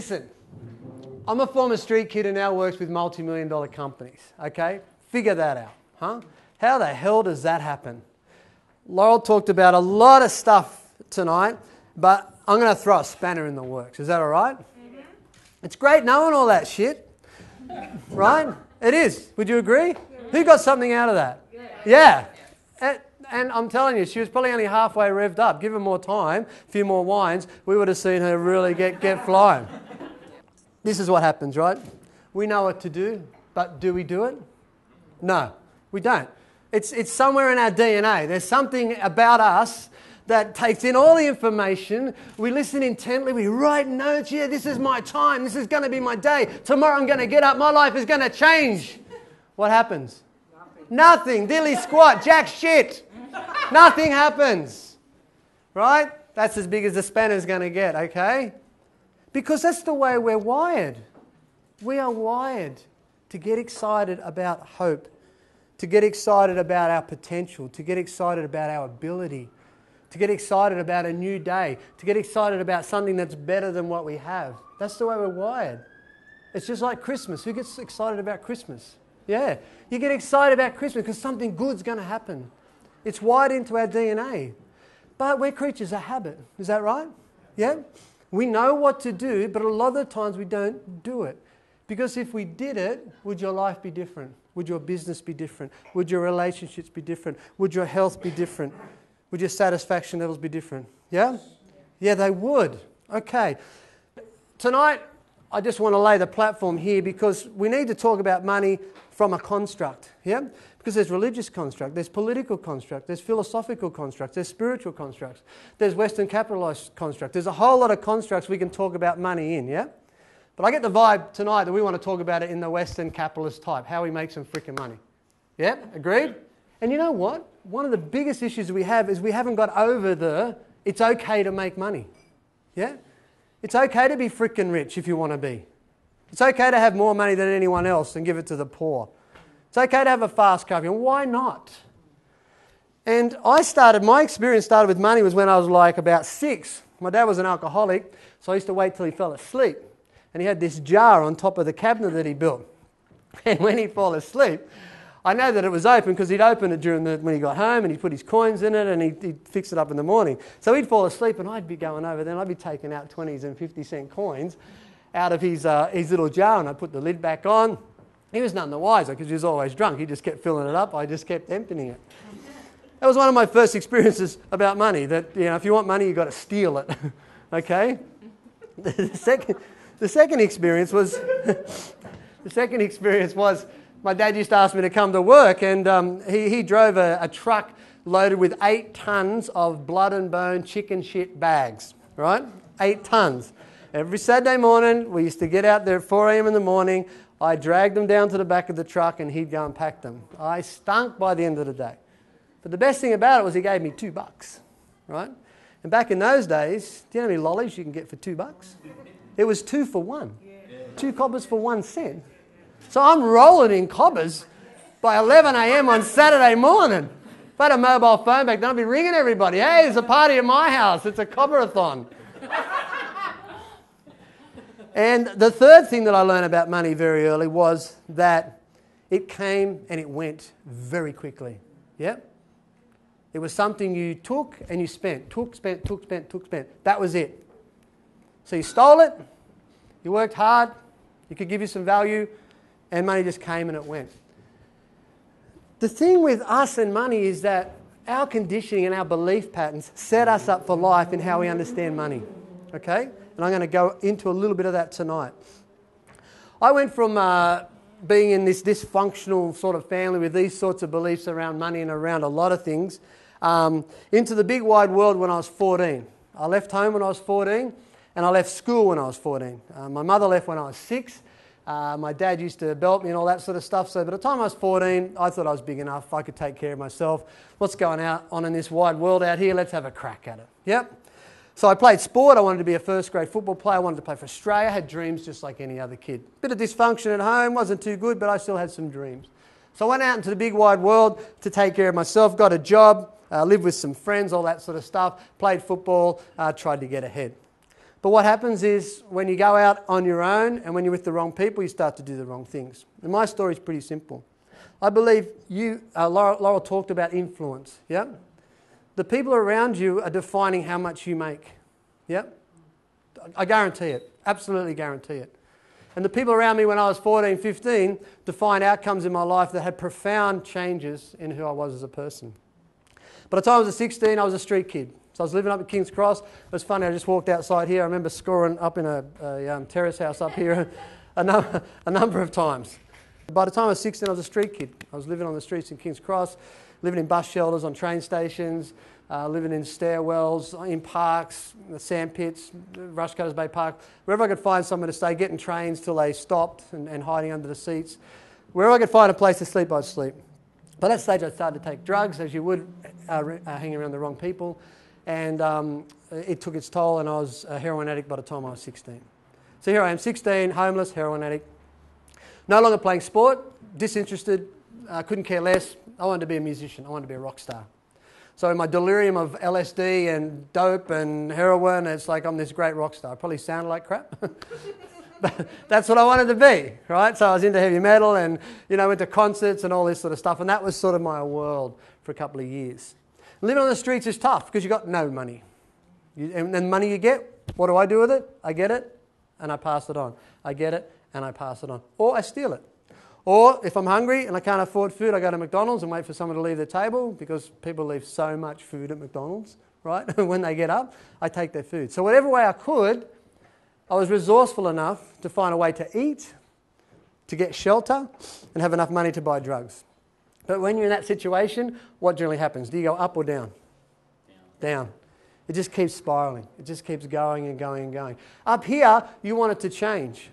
listen, I'm a former street kid who now works with multi-million-dollar companies, okay? Figure that out, huh? How the hell does that happen? Laurel talked about a lot of stuff tonight, but I'm going to throw a spanner in the works. Is that all right? Mm-hmm. It's great knowing all that shit, right? It is. Would you agree? Yeah. Who got something out of that? Yeah. And I'm telling you, she was probably only halfway revved up. Give her more time, a few more wines, we would have seen her really get flying. This is what happens, right? We know what to do, but do we do it? No, we don't. It's somewhere in our DNA. There's something about us that takes in all the information. We listen intently. We write notes. Yeah, this is my time. This is going to be my day. Tomorrow I'm going to get up. My life is going to change. What happens? Nothing. Dilly squat. Jack shit. Nothing happens. Right? That's as big as the spanner's going to get, okay? Because that's the way we're wired. We are wired to get excited about hope, to get excited about our potential, to get excited about our ability, to get excited about a new day, to get excited about something that's better than what we have. That's the way we're wired. It's just like Christmas. Who gets excited about Christmas? Yeah, you get excited about Christmas because something good's going to happen. It's wired into our DNA. But we're creatures of habit. Is that right? Yeah? We know what to do, but a lot of the times we don't do it. Because if we did it, would your life be different? Would your business be different? Would your relationships be different? Would your health be different? Would your satisfaction levels be different? Yeah? Yeah, they would. Okay. Tonight, I just want to lay the platform here because we need to talk about money from a construct. Yeah? Because there's religious construct, there's political construct, there's philosophical constructs, there's spiritual constructs, there's Western capitalised construct. There's a whole lot of constructs we can talk about money in, yeah? But I get the vibe tonight that we want to talk about it in the Western capitalist type, how we make some freaking money. Yeah? Agreed? And you know what? One of the biggest issues we have is we haven't got over it's okay to make money. Yeah? It's okay to be freaking rich if you want to be. It's okay to have more money than anyone else and give it to the poor. It's okay to have a fast car. Why not? And my experience started with money was when I was like about 6. My dad was an alcoholic, so I used to wait till he fell asleep. And he had this jar on top of the cabinet that he built. And when he'd fall asleep, I know that it was open because he'd open it when he got home and he'd put his coins in it and he'd fix it up in the morning. So he'd fall asleep and I'd be going over there and I'd be taking out 20s and 50-cent coins out of his little jar and I'd put the lid back on. He was none the wiser because he was always drunk. He just kept filling it up. I just kept emptying it. That was one of my first experiences about money, that if you want money, you've got to steal it. Okay? The second experience was my dad used to ask me to come to work, and he drove a truck loaded with 8 tons of blood and bone chicken shit bags, right? 8 tons. Every Saturday morning, we used to get out there at 4 a.m. in the morning. I dragged them down to the back of the truck, and he'd go and pack them. I stunk by the end of the day. But the best thing about it was he gave me $2, right? And back in those days, do you know how many lollies you can get for $2? It was 2 for 1. 2 cobbers for 1 cent. So I'm rolling in cobbers by 11 a.m. on Saturday morning. If I had a mobile phone back then, I'd be ringing everybody. Hey, there's a party at my house. It's a cobberathon. And the third thing that I learned about money very early was that it came and it went very quickly. Yep. It was something you took and you spent. Took, spent. That was it. So you stole it, you worked hard, it could give you some value, and money just came and it went. The thing with us and money is that our conditioning and our belief patterns set us up for life in how we understand money. Okay? And I'm going to go into a little bit of that tonight. I went from being in this dysfunctional sort of family with these sorts of beliefs around money and around a lot of things into the big wide world when I was 14. I left home when I was 14 and I left school when I was 14. My mother left when I was 6. My dad used to belt me and all that sort of stuff. So by the time I was 14, I thought I was big enough. I could take care of myself. What's going on in this wide world out here? Let's have a crack at it. Yep. So I played sport. I wanted to be a first grade football player. I wanted to play for Australia. I had dreams just like any other kid. Bit of dysfunction at home. Wasn't too good, but I still had some dreams. So I went out into the big wide world to take care of myself. Got a job. Lived with some friends, all that sort of stuff. Played football. Tried to get ahead. But But what happens is when you go out on your own and when you're with the wrong people, you start to do the wrong things. And my story is pretty simple. I believe Laurel talked about influence. Yeah? The people around you are defining how much you make. Yeah? I guarantee it. Absolutely guarantee it. And the people around me when I was 14, 15 defined outcomes in my life that had profound changes in who I was as a person. By the time I was 16, I was a street kid. So I was living up at King's Cross. It was funny, I just walked outside here. I remember scoring up in a terrace house up here a number of times. By the time I was 16, I was a street kid. I was living on the streets in King's Cross, living in bus shelters on train stations, living in stairwells, in parks, the sand pits, Rushcutters Bay Park, wherever I could find somewhere to stay, getting trains till they stopped and hiding under the seats. Wherever I could find a place to sleep, I'd sleep. By that stage, I started to take drugs, as you would, hanging around the wrong people. And it took its toll, and I was a heroin addict by the time I was 16. So here I am, 16, homeless, heroin addict. No longer playing sport, disinterested, couldn't care less. I wanted to be a musician. I wanted to be a rock star. So in my delirium of LSD and dope and heroin, it's like I'm this great rock star. I probably sounded like crap. But that's what I wanted to be, right? So I was into heavy metal and, went to concerts and all this sort of stuff. And that was sort of my world for a couple of years. Living on the streets is tough because you've got no money. And the money you get, what do I do with it? I get it and I pass it on. I get it and I pass it on. Or I steal it. Or if I'm hungry and I can't afford food, I go to McDonald's and wait for someone to leave their table because people leave so much food at McDonald's, right? When they get up, I take their food. So whatever way I could, I was resourceful enough to find a way to eat, to get shelter, and have enough money to buy drugs. But when you're in that situation, what generally happens? Do you go up or down? Down. It just keeps spiraling. It just keeps going and going and going. Up here, you want it to change.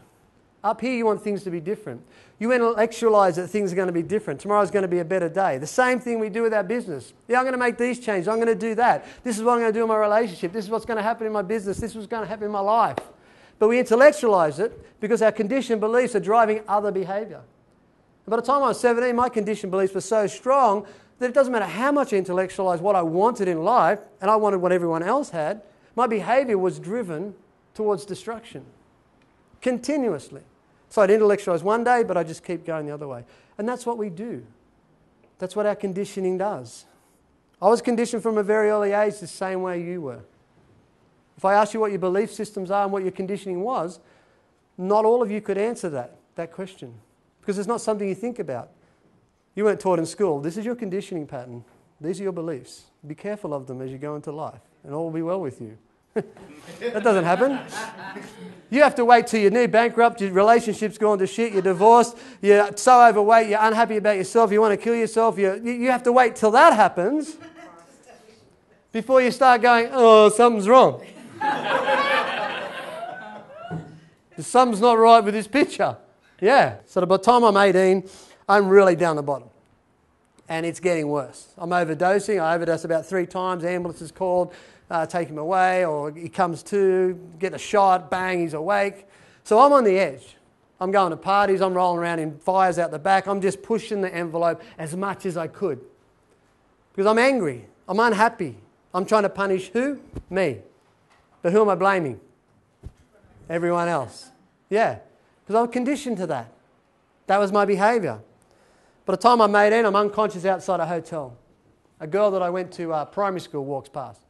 Up here, you want things to be different. You intellectualize that things are going to be different. Tomorrow's going to be a better day. The same thing we do with our business. Yeah, I'm going to make these changes. I'm going to do that. This is what I'm going to do in my relationship. This is what's going to happen in my business. This is what's going to happen in my life. But we intellectualize it because our conditioned beliefs are driving other behaviour. By the time I was 17, my conditioned beliefs were so strong that it doesn't matter how much I intellectualized what I wanted in life, and I wanted what everyone else had, my behaviour was driven towards destruction. Continuously. So I'd intellectualize one day, but I just keep going the other way. And that's what we do. That's what our conditioning does. I was conditioned from a very early age the same way you were. If I asked you what your belief systems are and what your conditioning was, not all of you could answer that question. Because it's not something you think about. You weren't taught in school. This is your conditioning pattern. These are your beliefs. Be careful of them as you go into life, and all will be well with you. That doesn't happen. You have to wait till you're near bankrupt, your relationship's gone to shit, you're divorced, you're so overweight, you're unhappy about yourself, you want to kill yourself. You have to wait till that happens before you start going, oh, something's wrong. Something's not right with this picture. Yeah. So by the time I'm 18, I'm really down the bottom. And it's getting worse. I'm overdosing. I overdose about 3 times. Ambulance is called, take him away, or he comes to, get a shot, bang, he's awake. So I'm on the edge. I'm going to parties. I'm rolling around in fires out the back. I'm just pushing the envelope as much as I could. Because I'm angry. I'm unhappy. I'm trying to punish who? Me. But who am I blaming? Everyone else. Yeah. Because I'm conditioned to that. That was my behaviour. By the time I'm 18, I'm unconscious outside a hotel. A girl that I went to primary school walks past.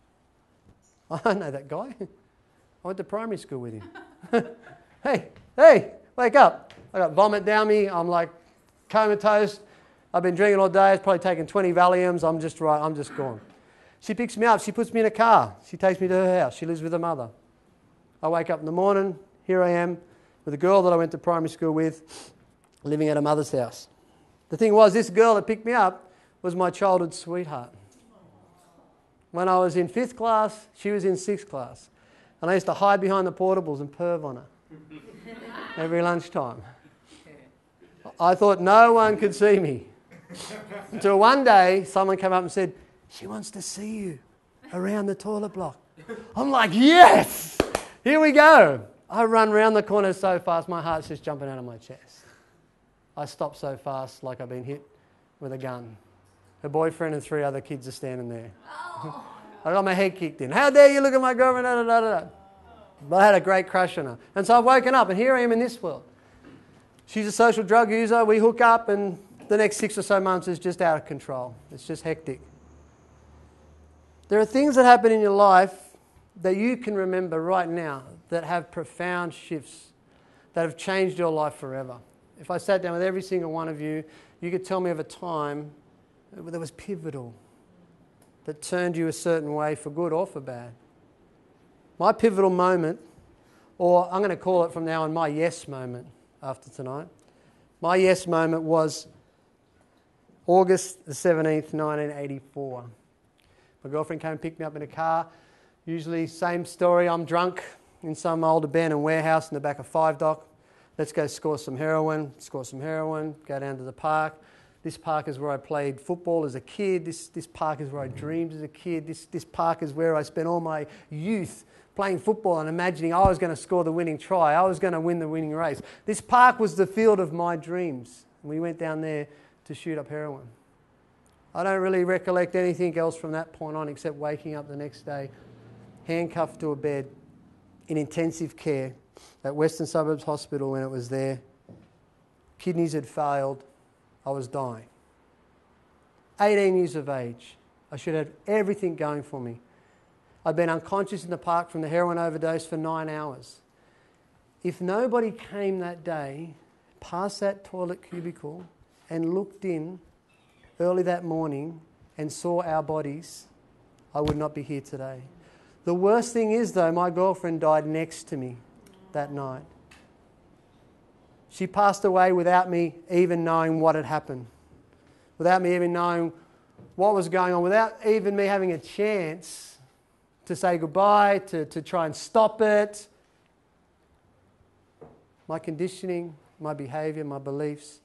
I know that guy. I went to primary school with him. Hey, wake up. I got vomit down me. I'm like comatose. I've been drinking all day. I've probably taken 20 Valiums. I'm just gone. She picks me up. She puts me in a car. She takes me to her house. She lives with her mother. I wake up in the morning. Here I am with a girl that I went to primary school with, living at her mother's house. The thing was, this girl that picked me up was my childhood sweetheart. When I was in 5th class, she was in 6th class. And I used to hide behind the portables and perv on her every lunchtime. I thought no one could see me. Until one day, someone came up and said, she wants to see you around the toilet block. I'm like, yes! Here we go. I run round the corner so fast, my heart's just jumping out of my chest. I stop so fast like I've been hit with a gun. Her boyfriend and 3 other kids are standing there. I got my head kicked in. How dare you look at my girlfriend? Da, da, da, da. But I had a great crush on her. And so I've woken up and here I am in this world. She's a social drug user. We hook up and the next 6 or so months is just out of control. It's just hectic. There are things that happen in your life that you can remember right now that have profound shifts, that have changed your life forever. If I sat down with every single one of you, you could tell me of a time that was pivotal, that turned you a certain way for good or for bad. My pivotal moment, or I'm going to call it from now on my yes moment after tonight. My yes moment was August the 17th, 1984. My girlfriend came and picked me up in a car. Usually same story, I'm drunk in some old abandoned warehouse in the back of 5 Dock. Let's go score some heroin, go down to the park. This park is where I played football as a kid. This park is where I dreamed as a kid. This park is where I spent all my youth playing football and imagining I was going to score the winning try. I was going to win the winning race. This park was the field of my dreams. And we went down there to shoot up heroin. I don't really recollect anything else from that point on except waking up the next day, handcuffed to a bed in intensive care at Western Suburbs Hospital when it was there. Kidneys had failed. I was dying. 18 years of age. I should have everything going for me. I'd been unconscious in the park from the heroin overdose for 9 hours. If nobody came that day, past that toilet cubicle and looked in early that morning and saw our bodies, I would not be here today. The worst thing is, though, my girlfriend died next to me that night. She passed away without me even knowing what had happened, without me even knowing what was going on, without even me having a chance to say goodbye, to try and stop it. My conditioning, my behaviour, my beliefs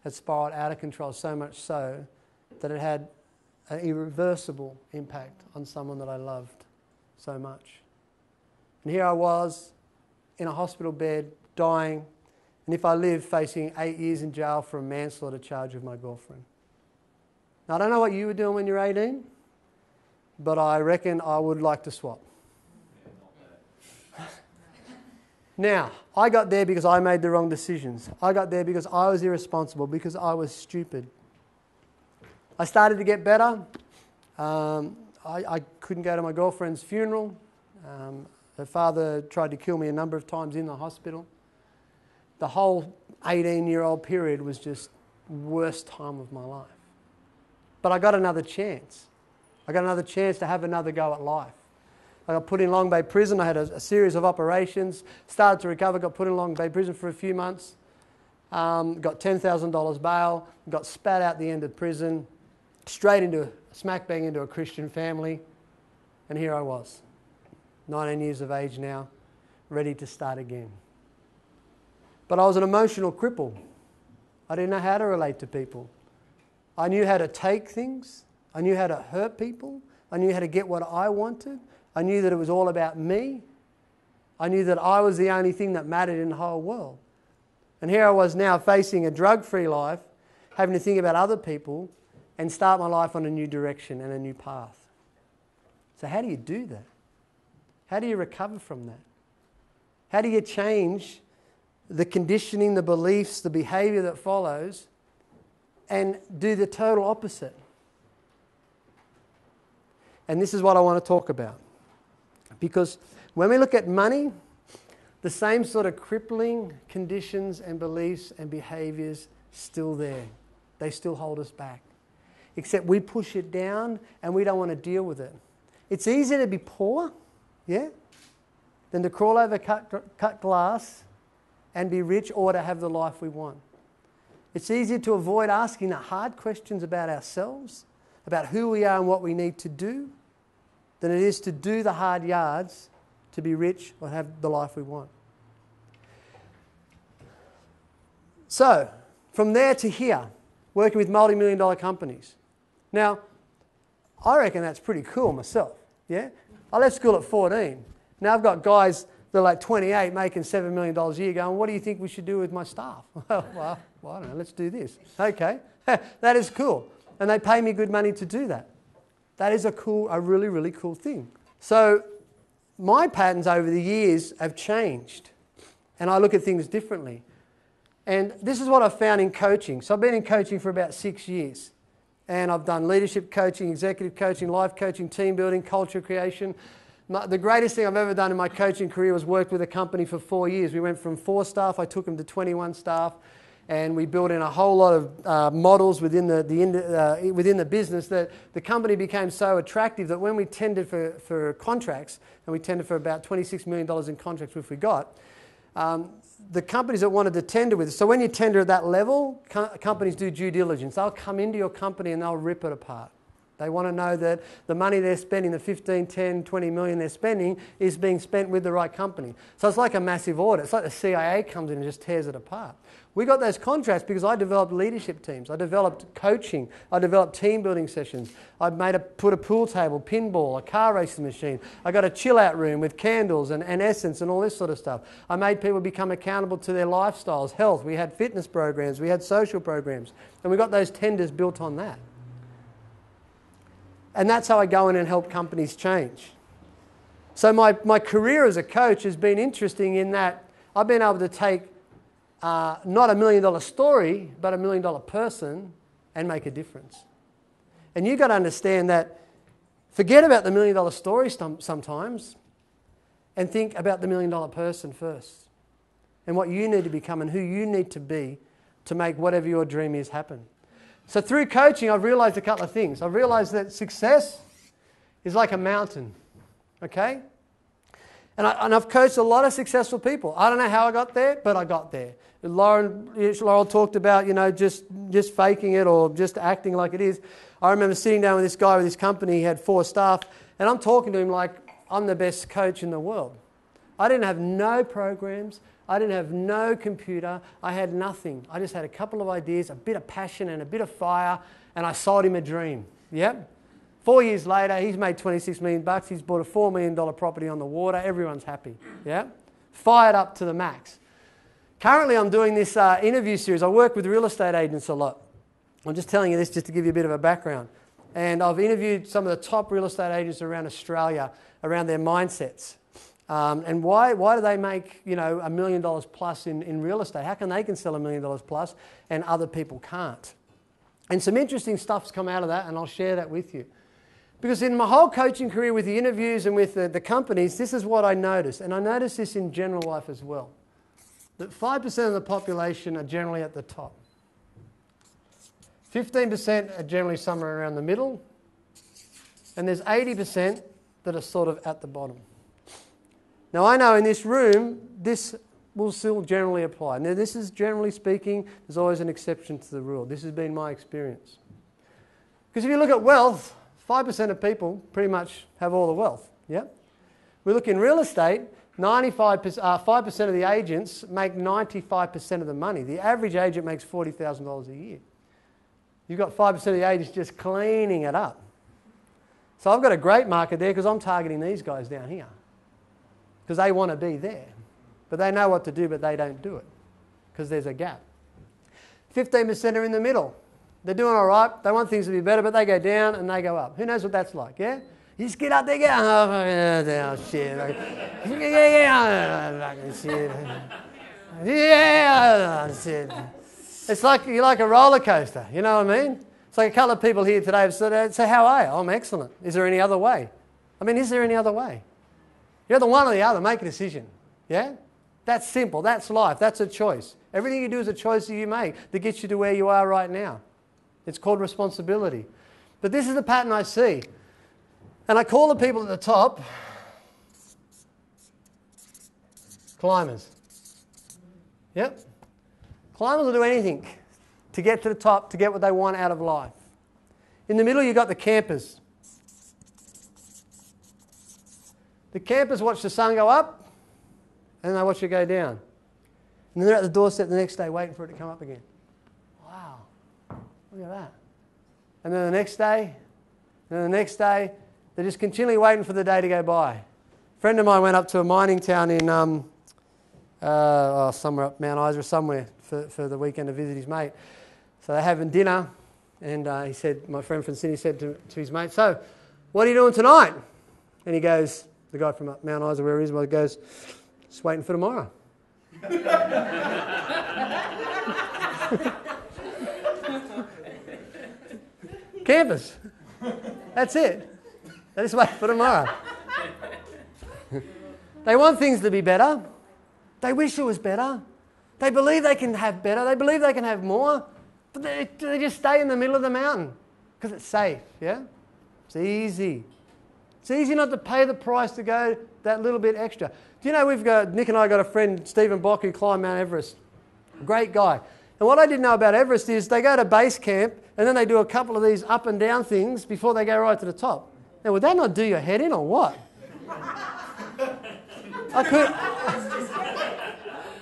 had spiraled out of control, so much so that it had an irreversible impact on someone that I loved so much. And here I was in a hospital bed, dying, and if I lived, facing 8 years in jail for a manslaughter charge with my girlfriend. Now, I don't know what you were doing when you were 18, but I reckon I would like to swap. Now, I got there because I made the wrong decisions. I got there because I was irresponsible, because I was stupid. I started to get better. I couldn't go to my girlfriend's funeral. Her father tried to kill me a number of times in the hospital. The whole 18-year-old period was just the worst time of my life. But I got another chance. I got another chance to have another go at life. I got put in Long Bay Prison. I had a series of operations, started to recover, got put in Long Bay Prison for a few months, got $10,000 bail, got spat out the end of prison, smack bang into a Christian family, and here I was, 19 years of age now, ready to start again. But I was an emotional cripple. I didn't know how to relate to people. I knew how to take things. I knew how to hurt people. I knew how to get what I wanted. I knew that it was all about me. I knew that I was the only thing that mattered in the whole world. And here I was now facing a drug-free life, having to think about other people and start my life on a new direction and a new path. So how do you do that? How do you recover from that? How do you change the conditioning, the beliefs, the behaviour that follows and do the total opposite? And this is what I want to talk about. Because when we look at money, the same sort of crippling conditions and beliefs and behaviours still there. They still hold us back. Except we push it down and we don't want to deal with it. It's easier to be poor, yeah, than to crawl over cut glass and be rich, or to have the life we want. It's easier to avoid asking the hard questions about ourselves, about who we are and what we need to do, than it is to do the hard yards to be rich or have the life we want. So, from there to here, working with multi-million-dollar companies. Now, I reckon that's pretty cool myself, yeah? I left school at 14. Now I've got guys that are like 28 making $7 million a year going, what do you think we should do with my staff? well, I don't know, let's do this. Okay, that is cool. And they pay me good money to do that. That is a really, really cool thing. So my patterns over the years have changed, and I look at things differently. And this is what I've found in coaching. So I've been in coaching for about 6 years, and I've done leadership coaching, executive coaching, life coaching, team building, culture creation. The greatest thing I've ever done in my coaching career was work with a company for 4 years. We went from 4 staff, I took them to 21 staff, and we built in a whole lot of models within the business that the company became so attractive that when we tendered for contracts, and we tendered for about $26 million in contracts, which we got, the companies that wanted to tender with us. So when you tender at that level, companies do due diligence. They'll come into your company and they'll rip it apart. They want to know that the money they're spending, the 15, 10, 20 million they're spending, is being spent with the right company. So it's like a massive audit. It's like the CIA comes in and just tears it apart. We got those contracts because I developed leadership teams. I developed coaching. I developed team building sessions. I put a pool table, pinball, a car racing machine. I got a chill out room with candles and essence and all this sort of stuff. I made people become accountable to their lifestyles, health. We had fitness programs. We had social programs. And we got those tenders built on that. And that's how I go in and help companies change. So my career as a coach has been interesting in that I've been able to take not $1 million story, but $1 million person and make a difference. And you've got to understand that forget about the $1 million story sometimes and think about the $1 million person first and what you need to become and who you need to be to make whatever your dream is happen. So through coaching, I've realised a couple of things. I've realised that success is like a mountain, okay? And I've coached a lot of successful people. I don't know how I got there, but I got there. Laurel talked about, just faking it or just acting like it is. I remember sitting down with this guy with his company. He had 4 staff, and I'm talking to him like I'm the best coach in the world. I didn't have no programs. I didn't have no computer. I had nothing. I just had a couple of ideas, a bit of passion and a bit of fire, and I sold him a dream. Yep. 4 years later, he's made $26 million. He's bought a $4 million property on the water. Everyone's happy. Yeah? Fired up to the max. Currently, I'm doing this interview series. I work with real estate agents a lot. I'm just telling you this just to give you a bit of a background. And I've interviewed some of the top real estate agents around Australia around their mindsets. And why do they make $1 million plus in real estate? How can they sell $1 million plus and other people can't? And some interesting stuff's come out of that, and I'll share that with you. Because in my whole coaching career with the interviews and with the companies, this is what I noticed. And I noticed this in general life as well. That 5% of the population are generally at the top. 15% are generally somewhere around the middle. And there's 80% that are sort of at the bottom. Now, I know in this room, this will still generally apply. Now, this is generally speaking, there's always an exception to the rule. This has been my experience. Because if you look at wealth, 5% of people pretty much have all the wealth. Yeah? We look in real estate, 5% of the agents make 95% of the money. The average agent makes $40,000 a year. You've got 5% of the agents just cleaning it up. So I've got a great market there because I'm targeting these guys down here. Because they want to be there. But they know what to do, but they don't do it. Because there's a gap. 15% are in the middle. They're doing all right. They want things to be better, but they go down and they go up. Who knows what that's like, yeah? You just get up there, oh, shit. Yeah, shit. It's like you're like a roller coaster, you know what I mean? It's like a couple of people here today have said, so how are you? I'm excellent. Is there any other way? I mean, is there any other way? You're the one or the other. Make a decision. Yeah? That's simple. That's life. That's a choice. Everything you do is a choice that you make that gets you to where you are right now. It's called responsibility. But this is the pattern I see. And I call the people at the top climbers. Yep. Climbers will do anything to get to the top, to get what they want out of life. In the middle, you've got the campers. The campers watch the sun go up, and they watch it go down. And they're at the doorstep the next day waiting for it to come up again. Wow, look at that. And then the next day, and then the next day, they're just continually waiting for the day to go by. A friend of mine went up to a mining town in somewhere up Mount Isa, somewhere, for the weekend to visit his mate. So they're having dinner, and my friend from Sydney said to his mate, so, what are you doing tonight? And he goes, The guy from Mount Isa, where he is, goes, just waiting for tomorrow. Campers. That's it. They just wait for tomorrow. They want things to be better. They wish it was better. They believe they can have better. They believe they can have more. But they just stay in the middle of the mountain because it's safe, yeah? It's easy. It's easy not to pay the price to go that little bit extra. Do you know Nick and I got a friend, Stephen Bock, who climbed Mount Everest. Great guy. And what I didn't know about Everest is they go to base camp and then they do a couple of these up and down things before they go right to the top. Now, would that not do your head in or what?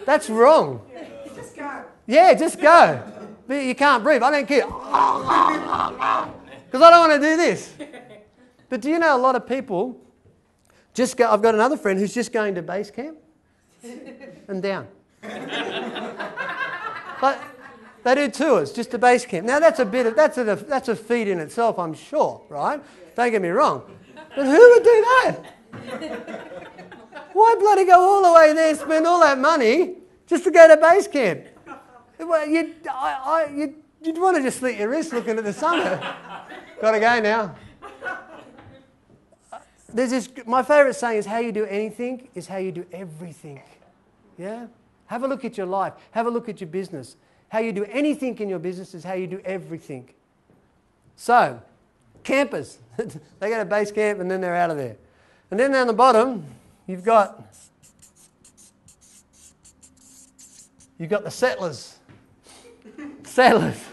That's wrong. Just go. Yeah, just go. But you can't breathe. I don't care. Because I don't want to do this. But do you know a lot of people just go... I've got another friend who's just going to base camp and down. But they do tours just to base camp. Now that's a feat in itself, I'm sure, right? Don't get me wrong. But who would do that? Why bloody go all the way there, spend all that money just to go to base camp? Well, you'd want to just slit your wrist looking at the summit. Got to go now. My favourite saying is, how you do anything is how you do everything. Yeah? Have a look at your life. Have a look at your business. How you do anything in your business is how you do everything. So, campers. They go to base camp and then they're out of there. And then down the bottom, you've got the settlers. Settlers.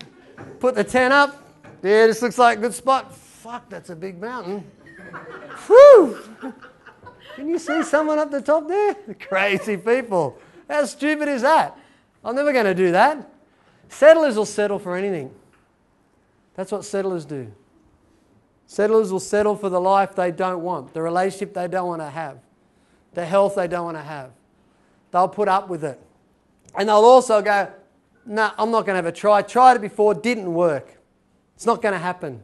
Put the tent up. Yeah, this looks like a good spot. Fuck, that's a big mountain. Whew! Can you see someone up the top there? Crazy people. How stupid is that? I'm never going to do that. Settlers will settle for anything. That's what settlers do. Settlers will settle for the life they don't want, the relationship they don't want to have, the health they don't want to have. They'll put up with it. And they'll also go, no, I'm not going to have a try. Tried it before, didn't work. It's not going to happen.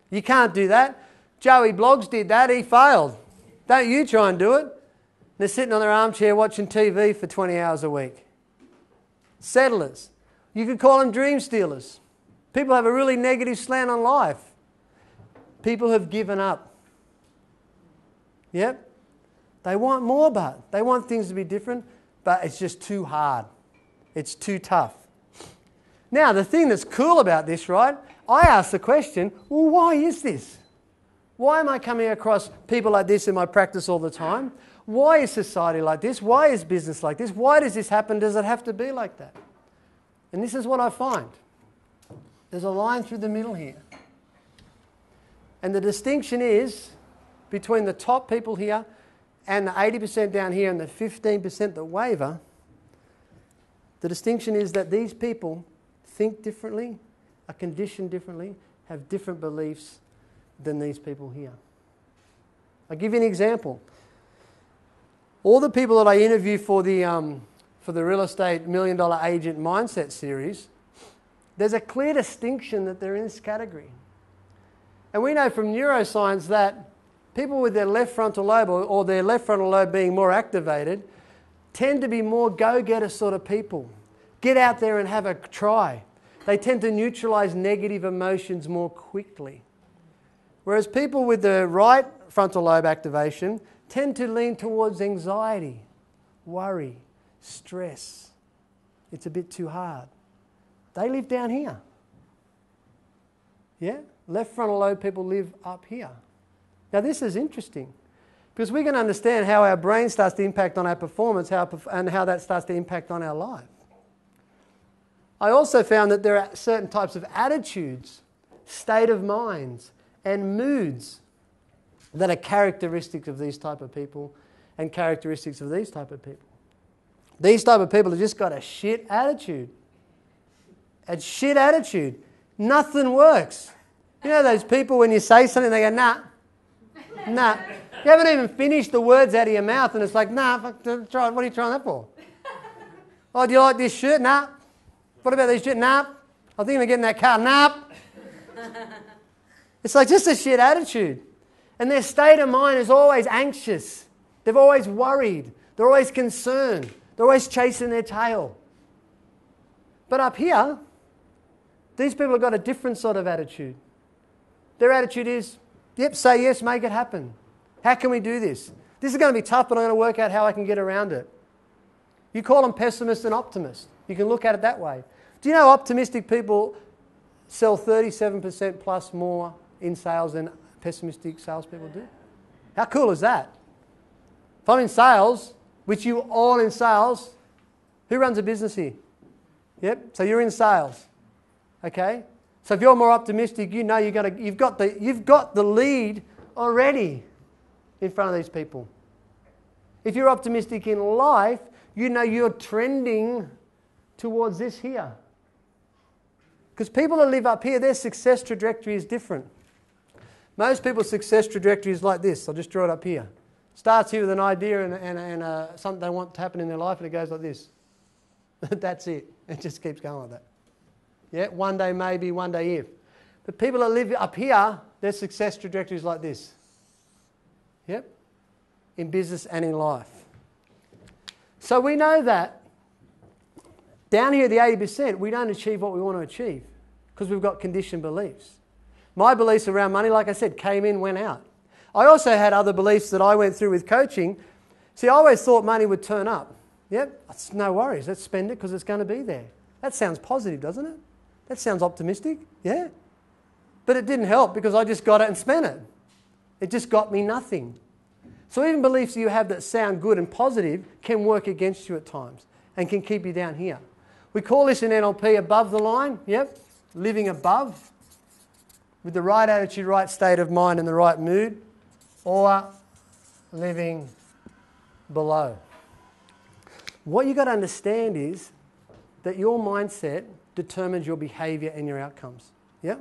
You can't do that. Joey Bloggs did that, he failed. Don't you try and do it. They're sitting on their armchair watching TV for 20 hours a week. Settlers. You could call them dream stealers. People have a really negative slant on life. People have given up. Yep. They want more, but they want things to be different, but it's just too hard. It's too tough. Now, the thing that's cool about this, right? I ask the question, well, why is this? Why am I coming across people like this in my practice all the time? Why is society like this? Why is business like this? Why does this happen? Does it have to be like that? And this is what I find. There's a line through the middle here. And the distinction is between the top people here and the 80% down here and the 15% that waver. The distinction is that these people think differently, are conditioned differently, have different beliefs than these people here. I'll give you an example. All the people that I interview for the Real Estate $1 Million Agent Mindset series, there's a clear distinction that they're in this category. And we know from neuroscience that people with their left frontal lobe or their left frontal lobe being more activated tend to be more go-getter sort of people. Get out there and have a try. They tend to neutralize negative emotions more quickly. Whereas people with the right frontal lobe activation tend to lean towards anxiety, worry, stress. It's a bit too hard. They live down here. Yeah? Left frontal lobe people live up here. Now this is interesting because we can understand how our brain starts to impact on our performance and how that starts to impact on our life. I also found that there are certain types of attitudes, state of minds, and moods that are characteristics of these type of people and characteristics of these type of people. These type of people have just got a shit attitude. A shit attitude. Nothing works. You know those people when you say something, they go, nah. Nah. You haven't even finished the words out of your mouth and it's like, nah, what are you trying that for? Oh, do you like this shirt? Nah. What about this shirt? Nah. I think I'm getting that car. Nah. It's like just a shit attitude. And their state of mind is always anxious. They're always worried. They're always concerned. They're always chasing their tail. But up here, these people have got a different sort of attitude. Their attitude is, yep, say yes, make it happen. How can we do this? This is going to be tough, but I'm going to work out how I can get around it. You call them pessimist and optimist. You can look at it that way. Do you know optimistic people sell 37% plus more in sales than pessimistic salespeople do? How cool is that? If I'm in sales, which you all in sales, who runs a business here? Yep, so you're in sales. Okay? So if you're more optimistic, you know you've got the lead already in front of these people. If you're optimistic in life, you know you're trending towards this here. Because people that live up here, their success trajectory is different. Most people's success trajectory is like this. I'll just draw it up here. Starts here with an idea and something they want to happen in their life, and it goes like this. That's it. It just keeps going like that. Yeah, one day maybe, one day if. But people that live up here, their success trajectory is like this. Yep. In business and in life. So we know that down here, the 80%, we don't achieve what we want to achieve because we've got conditioned beliefs. My beliefs around money, like I said, came in, went out. I also had other beliefs that I went through with coaching. See, I always thought money would turn up. Yep, it's no worries. Let's spend it because it's going to be there. That sounds positive, doesn't it? That sounds optimistic. Yeah. But it didn't help because I just got it and spent it. It just got me nothing. So even beliefs you have that sound good and positive can work against you at times and can keep you down here. We call this in NLP above the line. Yep. Living above with the right attitude, right state of mind and the right mood, or living below. What you've got to understand is that your mindset determines your behaviour and your outcomes. Yeah?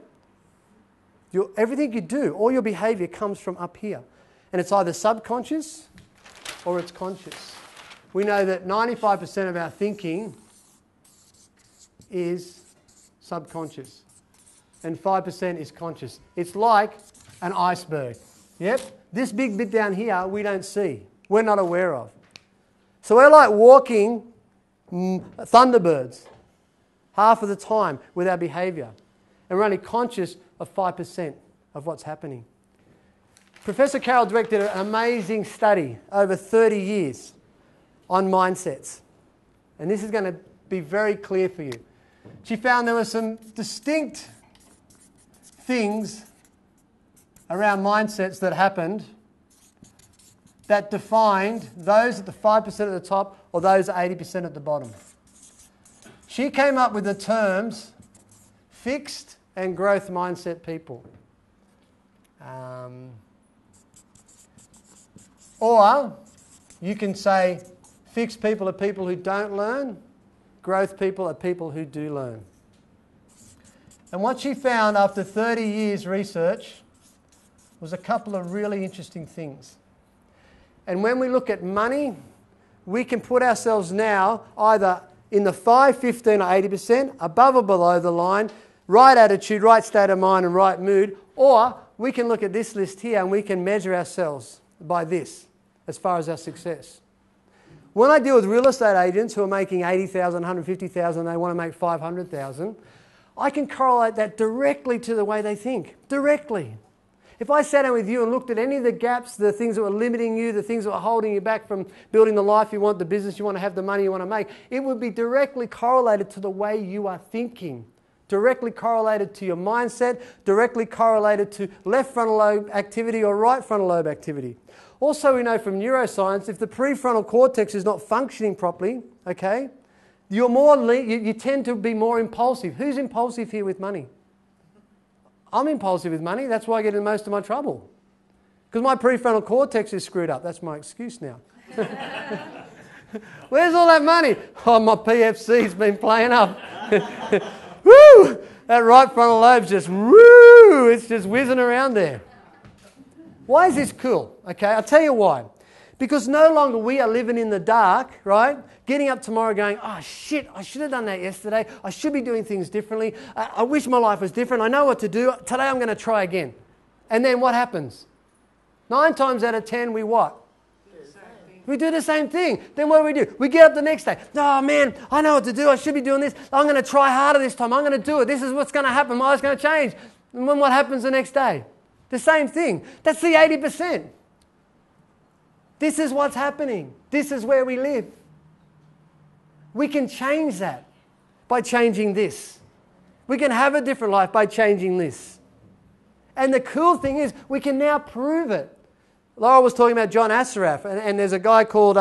Everything you do, all your behaviour comes from up here. And it's either subconscious or it's conscious. We know that 95% of our thinking is subconscious and 5% is conscious. It's like an iceberg. Yep? This big bit down here we don't see. We're not aware of. So we're like walking thunderbirds half of the time with our behaviour. And we're only conscious of 5% of what's happening. Professor Carol Dweck did an amazing study over 30 years on mindsets. And this is going to be very clear for you. She found there were some distinct things around mindsets that happened that defined those at the 5% at the top or those at 80% at the bottom. She came up with the terms fixed and growth mindset people. Or you can say fixed people are people who don't learn, growth people are people who do learn. And what she found after 30 years research was a couple of really interesting things. And when we look at money, we can put ourselves now either in the 5, 15 or 80%, above or below the line, right attitude, right state of mind and right mood, or we can look at this list here and we can measure ourselves by this as far as our success. When I deal with real estate agents who are making 80,000, 150,000, they want to make 500,000, I can correlate that directly to the way they think, directly. If I sat down with you and looked at any of the gaps, the things that were limiting you, the things that were holding you back from building the life you want, the business you want to have, the money you want to make, it would be directly correlated to the way you are thinking, directly correlated to your mindset, directly correlated to left frontal lobe activity or right frontal lobe activity. Also, we know from neuroscience, if the prefrontal cortex is not functioning properly, okay, you tend to be more impulsive. Who's impulsive here with money? I'm impulsive with money. That's why I get in most of my trouble. Because my prefrontal cortex is screwed up. That's my excuse now. Where's all that money? Oh, my PFC's been playing up. Woo! That right frontal lobe's just, woo! It's just whizzing around there. Why is this cool? Okay, I'll tell you why. Because no longer we are living in the dark, right? Getting up tomorrow going, oh shit, I should have done that yesterday. I should be doing things differently. I wish my life was different. I know what to do. Today I'm going to try again. And then what happens? 9 times out of 10, we what? We do the same thing. Then what do? We get up the next day. Oh man, I know what to do. I should be doing this. I'm going to try harder this time. I'm going to do it. This is what's going to happen. My life's going to change. And then what happens the next day? The same thing. That's the 80%. This is what's happening. This is where we live. We can change that by changing this. We can have a different life by changing this. And the cool thing is we can now prove it. Laura was talking about John Assaraf, and there's a guy called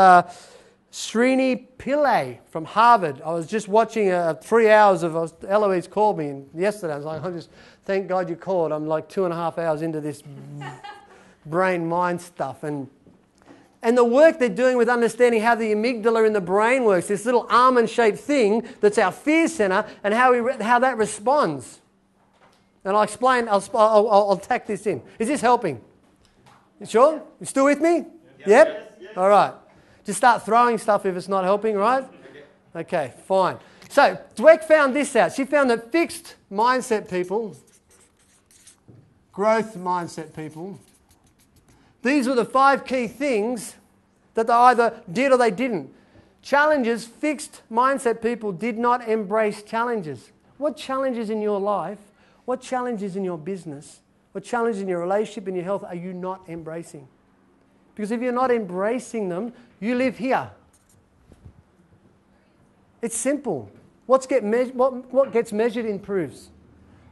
Srini Pillai from Harvard. I was just watching 3 hours of, Eloise called me yesterday. I was like, thank God you called. I'm like 2.5 hours into this brain-mind stuff. And the work they're doing with understanding how the amygdala in the brain works, this little almond-shaped thing that's our fear center, and how that responds. And I'll explain, I'll tack this in. Is this helping? You sure? You still with me? Yep? Yes. All right. Just start throwing stuff if it's not helping, right? Okay, fine. So, Dweck found this out. She found that fixed mindset people, growth mindset people, these were the 5 key things that they either did or they didn't. Challenges, fixed mindset people did not embrace challenges. What challenges in your life, what challenges in your business, what challenges in your relationship and your health are you not embracing? Because if you're not embracing them, you live here. It's simple. What gets measured improves.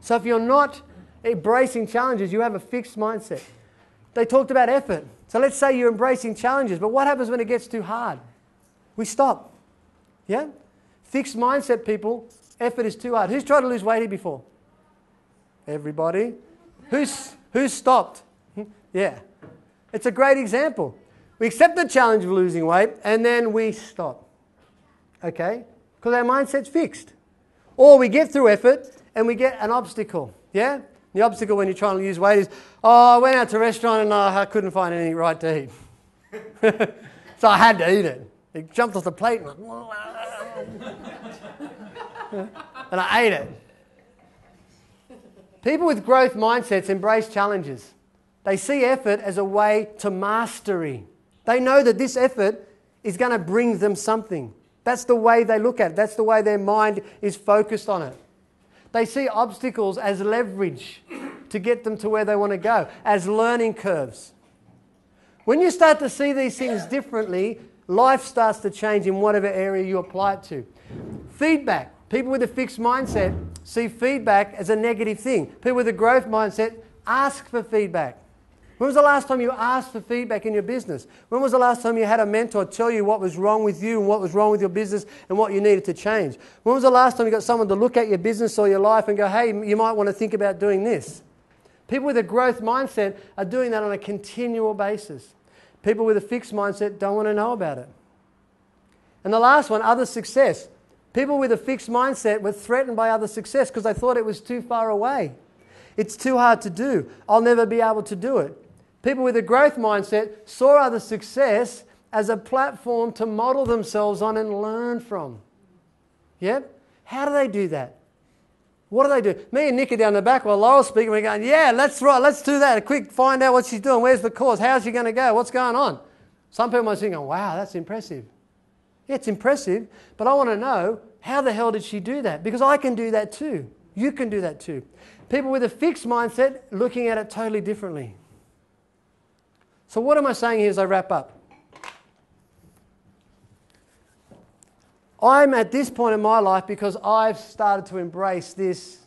So if you're not embracing challenges, you have a fixed mindset. They talked about effort. So let's say you're embracing challenges, but what happens when it gets too hard? We stop. Yeah? Fixed mindset people, effort is too hard. Who's tried to lose weight here before? Everybody. Who's stopped? Yeah. It's a great example. We accept the challenge of losing weight and then we stop. Okay? Because our mindset's fixed. Or we get through effort and we get an obstacle. Yeah? The obstacle when you're trying to lose weight is, I went out to a restaurant and I couldn't find anything right to eat. So I had to eat it. It jumped off the plate and I ate it. People with growth mindsets embrace challenges. They see effort as a way to mastery. They know that this effort is going to bring them something. That's the way they look at it. That's the way their mind is focused on it. They see obstacles as leverage to get them to where they want to go, as learning curves. When you start to see these things differently, life starts to change in whatever area you apply it to. Feedback. People with a fixed mindset see feedback as a negative thing. People with a growth mindset ask for feedback. When was the last time you asked for feedback in your business? When was the last time you had a mentor tell you what was wrong with you and what was wrong with your business and what you needed to change? When was the last time you got someone to look at your business or your life and go, hey, you might want to think about doing this? People with a growth mindset are doing that on a continual basis. People with a fixed mindset don't want to know about it. And the last one, other success. People with a fixed mindset were threatened by other success because they thought it was too far away. It's too hard to do. I'll never be able to do it. People with a growth mindset saw other success as a platform to model themselves on and learn from. Yep. How do they do that? What do they do? Me and Nick are down the back while Laurel's speaking. We're going, yeah, let's do that. A quick find out what she's doing. Where's the course? How's she going to go? What's going on? Some people might think, wow, that's impressive. Yeah, it's impressive, but I want to know, how the hell did she do that? Because I can do that too. You can do that too. People with a fixed mindset looking at it totally differently. So what am I saying here as I wrap up? I'm at this point in my life because I've started to embrace this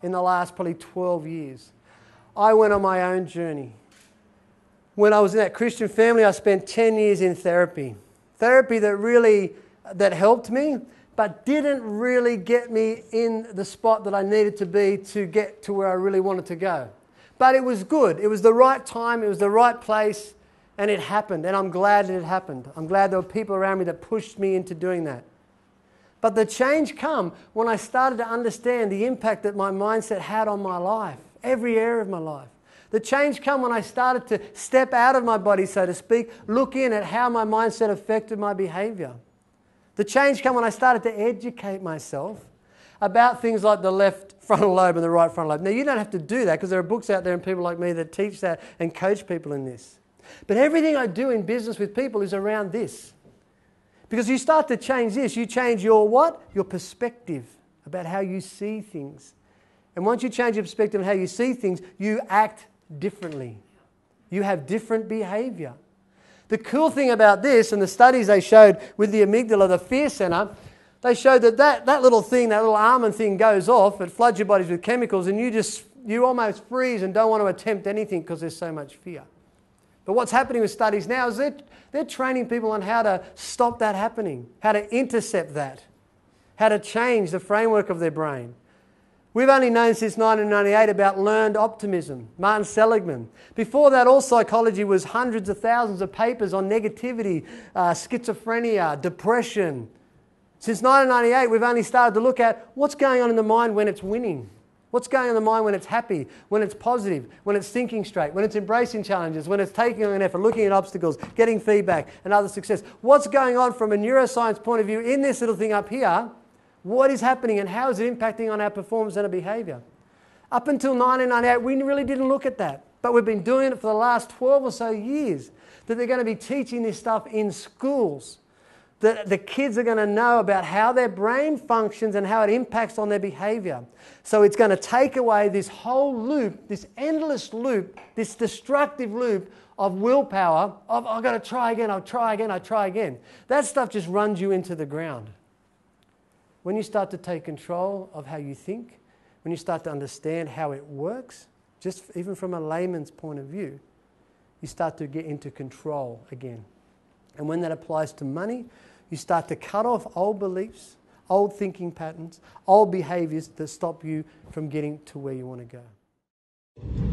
in the last probably 12 years. I went on my own journey. When I was in that Christian family, I spent 10 years in therapy. Therapy that helped me, but didn't really get me in the spot that I needed to be to get to where I really wanted to go. But it was good. It was the right time. It was the right place. And it happened. And I'm glad that it happened. I'm glad there were people around me that pushed me into doing that. But the change came when I started to understand the impact that my mindset had on my life, every area of my life. The change came when I started to step out of my body, so to speak, look in at how my mindset affected my behavior. The change came when I started to educate myself about things like the left frontal lobe and the right frontal lobe. Now, you don't have to do that because there are books out there and people like me that teach that and coach people in this. But everything I do in business with people is around this. Because you start to change this, you change your what? Your perspective about how you see things. And once you change your perspective on how you see things, you act differently. You have different behavior. The cool thing about this, and the studies they showed with the amygdala, the fear center, they showed that little thing, that little almond thing goes off, it floods your bodies with chemicals, and you almost freeze and don't want to attempt anything because there's so much fear. But what's happening with studies now is they're training people on how to stop that happening, how to intercept that, how to change the framework of their brain. We've only known since 1998 about learned optimism, Martin Seligman. Before that, all psychology was hundreds of thousands of papers on negativity, schizophrenia, depression. Since 1998, we've only started to look at what's going on in the mind when it's winning. What's going on in the mind when it's happy, when it's positive, when it's thinking straight, when it's embracing challenges, when it's taking an effort, looking at obstacles, getting feedback and other success. What's going on from a neuroscience point of view in this little thing up here? What is happening and how is it impacting on our performance and our behaviour? Up until 1998, we really didn't look at that. But we've been doing it for the last 12 or so years, that they're going to be teaching this stuff in schools. That the kids are going to know about how their brain functions and how it impacts on their behaviour. So it's going to take away this whole loop, this endless loop, this destructive loop of willpower, of I've got to try again, I'll try again, I'll try again. That stuff just runs you into the ground. When you start to take control of how you think, when you start to understand how it works, just even from a layman's point of view, you start to get into control again. And when that applies to money, you start to cut off old beliefs, old thinking patterns, old behaviours that stop you from getting to where you want to go.